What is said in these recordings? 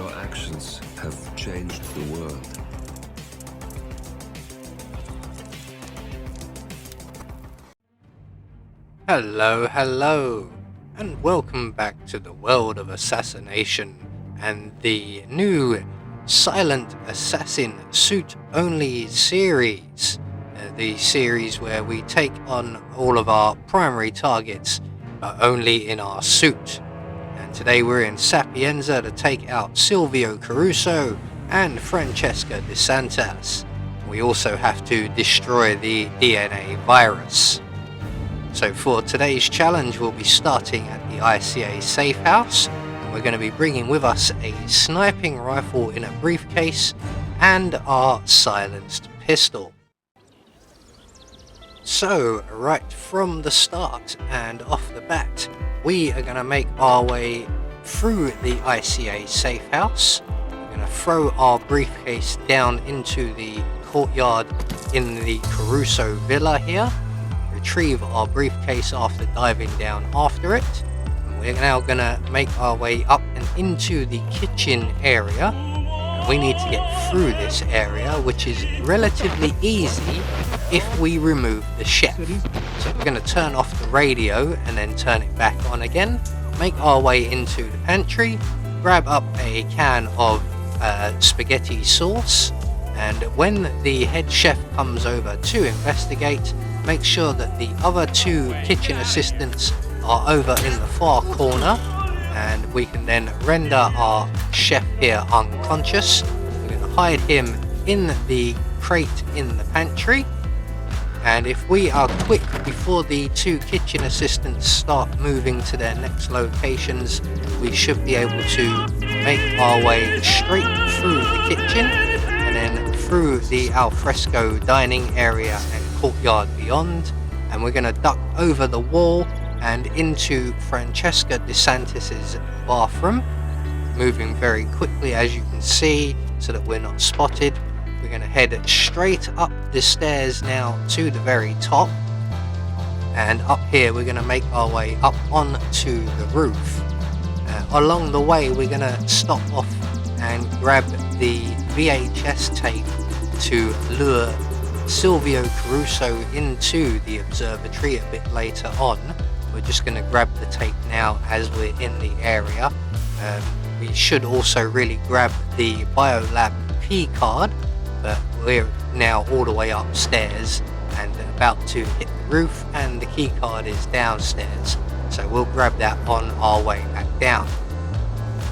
Your actions have changed the world. Hello, and welcome back to the world of assassination and the new Silent Assassin Suit Only series. The series where we take on all of our primary targets, but only in our suit. And today we're in Sapienza to take out Silvio Caruso and Francesca De Santis. We also have to destroy the DNA virus. So for today's challenge, we'll be starting at the ICA safe house, and we're going to be bringing with us a sniping rifle in a briefcase and our silenced pistol. So right from the start and off the bat, we are going to make our way through the ICA safe house. We're going to throw our briefcase down into the courtyard in the Caruso villa here. Retrieve our briefcase after diving down after it, and we're now gonna make our way up and into the kitchen area. And we need to get through this area, which is relatively easy if we remove the chef. So we're gonna turn off the radio and then turn it back on again, make our way into the pantry, grab up a can of spaghetti sauce, and when the head chef comes over to investigate, make sure that the other two kitchen assistants are over in the far corner, and we can then render our chef here unconscious. We're going to hide him in the crate in the pantry, and if we are quick before the two kitchen assistants start moving to their next locations, we should be able to make our way straight through the kitchen and then through the alfresco dining area and courtyard beyond, and we're going to duck over the wall and into Francesca De Santis's bathroom, moving very quickly as you can see so that we're not spotted. We're going to head straight up the stairs now to the very top, and up here we're going to make our way up onto the roof. Along the way we're going to stop off and grab the VHS tape to lure Silvio Caruso into the observatory a bit later on. We're just going to grab the tape now as we're in the area. We should also really grab the biolab key card, but we're now all the way upstairs and about to hit the roof, and the key card is downstairs, so we'll grab that on our way back down.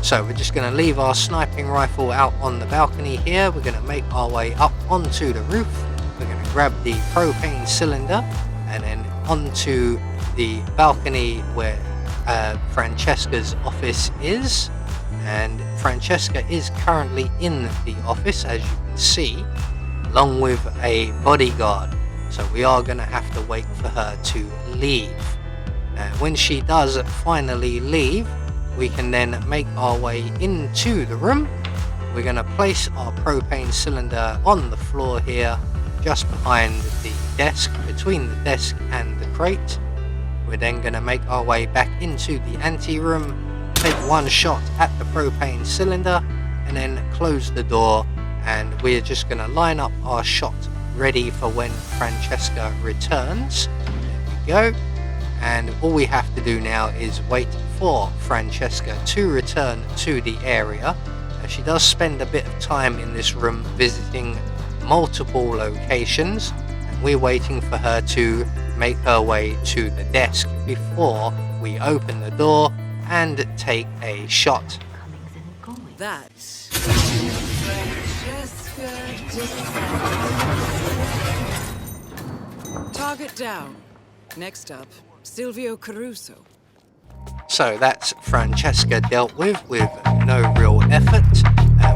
So we're just going to leave our sniping rifle out on the balcony here. We're going to make our way up onto the roof. We're going to grab the propane cylinder and then onto the balcony where Francesca's office is. And Francesca is currently in the office, as you can see, along with a bodyguard. So we are going to have to wait for her to leave. When she does finally leave, we can then make our way into the room. We're going to place our propane cylinder on the floor here, just behind the desk, between the desk and the crate. We're then going to make our way back into the anteroom, take one shot at the propane cylinder, and then close the door, and we're just going to line up our shot ready for when Francesca returns. There we go. And all we have to do now is wait for Francesca to return to the area. She does spend a bit of time in this room visiting multiple locations, and we're waiting for her to make her way to the desk before we open the door and take a shot. That's target down. Next up, Silvio Caruso. So that's Francesca dealt with no real effort.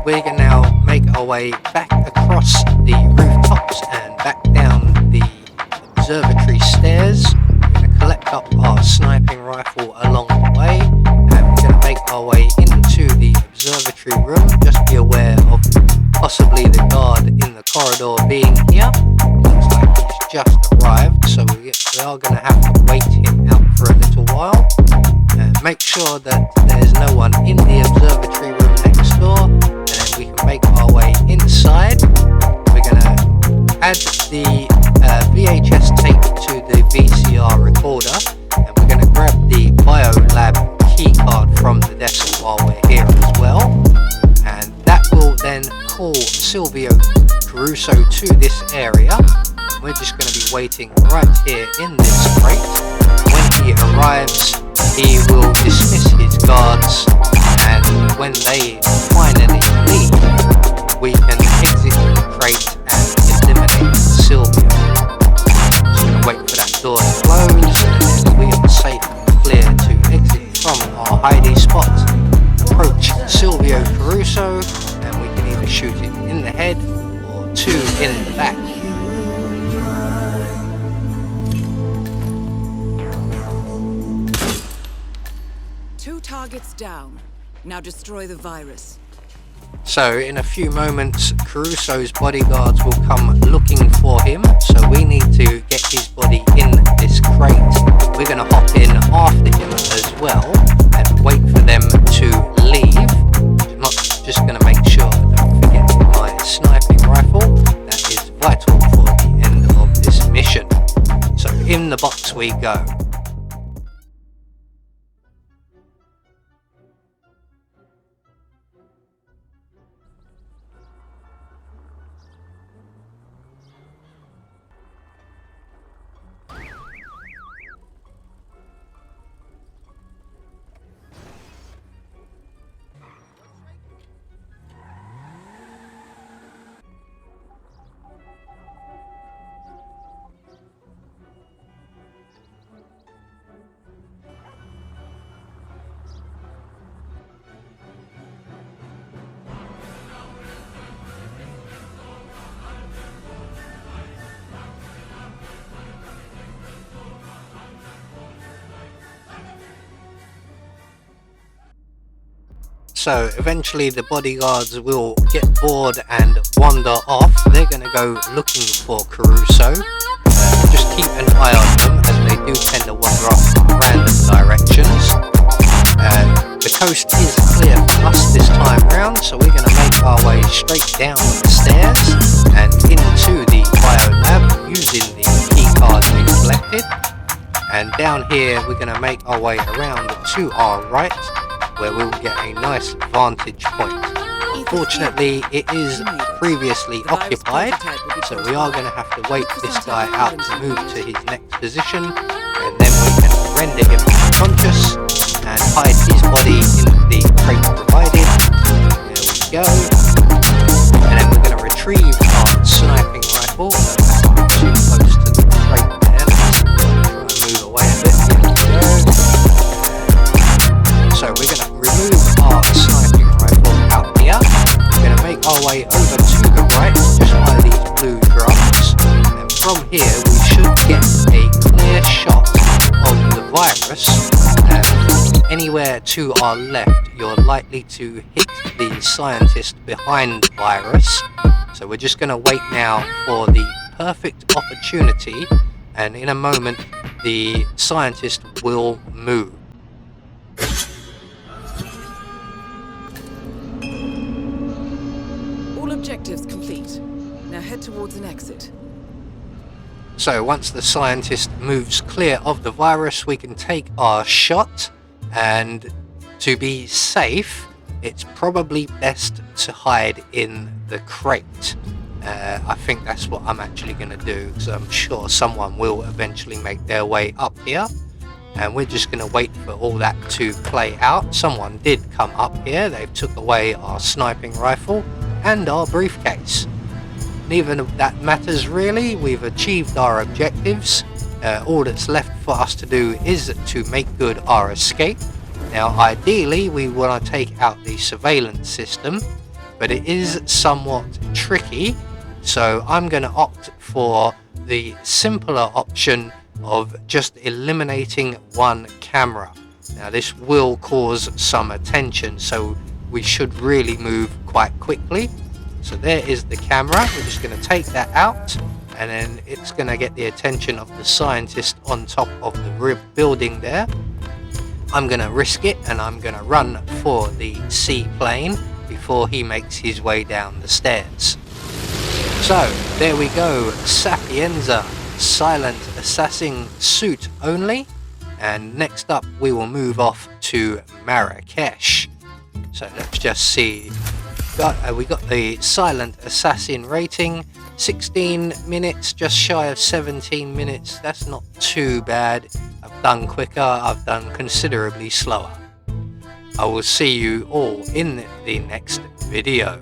We're going to now make our way back across the rooftops and back down the observatory stairs. We're going to collect up our sniping rifle along the way, and we're going to make our way into the observatory room. Just be aware of possibly the guard in the corridor being here. Looks like he's just arrived, so we are going to have to wait him out for a little while. Make sure that there's no one in the observatory room next door, Caruso to this area. We're just going to be waiting right here in this crate. When he arrives, he will dismiss his guards, and when they finally leave, we can exit the crate and eliminate Silvio. Just going to wait for that door to close, and then we are safe and clear to exit from our hidey spot. Approach Silvio Caruso, and we can either shoot him in the head or two in the back. Two targets down. Now destroy the virus. So in a few moments, Caruso's bodyguards will come looking for him, so we need to get his body in this crate. We're going to hop in after him as well and wait for them to leave. I'm just going to make sure I don't forget my sniping rifle. That is vital for the end of this mission. So in the box we go. So eventually the bodyguards will get bored and wander off. They're going to go looking for Caruso. Just keep an eye on them, as they do tend to wander off in random directions. The coast is clear for us this time round, so we're going to make our way straight down the stairs and into the biolab using the key card we collected. And down here we're going to make our way around to our right, where we'll get a nice vantage point. Unfortunately, it is previously occupied, so we are going to have to wait this guy out to move to his next position, and then we can render him unconscious and hide his body in the crate provided. There we go. And then we're going to retrieve our sniping rifle. That's too close to the crate there. Let's try and move away a bit. There we go. So we're going to remove our sniping rifle out here. We're going to make our way over to the right, just by these blue drums. And from here we should get a clear shot of the virus. Anywhere to our left, you're likely to hit the scientist behind the virus. So we're just going to wait now for the perfect opportunity, and in a moment the scientist will move. Objectives complete. Now head towards an exit. So once the scientist moves clear of the virus, we can take our shot, and to be safe, it's probably best to hide in the crate. I think that's what I'm actually going to do, because I'm sure someone will eventually make their way up here, and we're just going to wait for all that to play out. Someone did come up here. They've took away our sniping rifle and our briefcase. Neither of that matters really. We've achieved our objectives. All that's left for us to do is to make good our escape. Now ideally we want to take out the surveillance system, but it is somewhat tricky, so I'm going to opt for the simpler option of just eliminating one camera. Now this will cause some attention, so we should really move quite quickly. So there is the camera. We're just going to take that out, and then it's going to get the attention of the scientist on top of the building there. I'm going to risk it, and I'm going to run for the seaplane before he makes his way down the stairs. So there we go, Sapienza, silent assassin suit only. And next up we will move off to Marrakesh. So let's just see. We got the silent assassin rating, 16 minutes, just shy of 17 minutes. That's not too bad. I've done quicker, I've done considerably slower. I will see you all in the next video.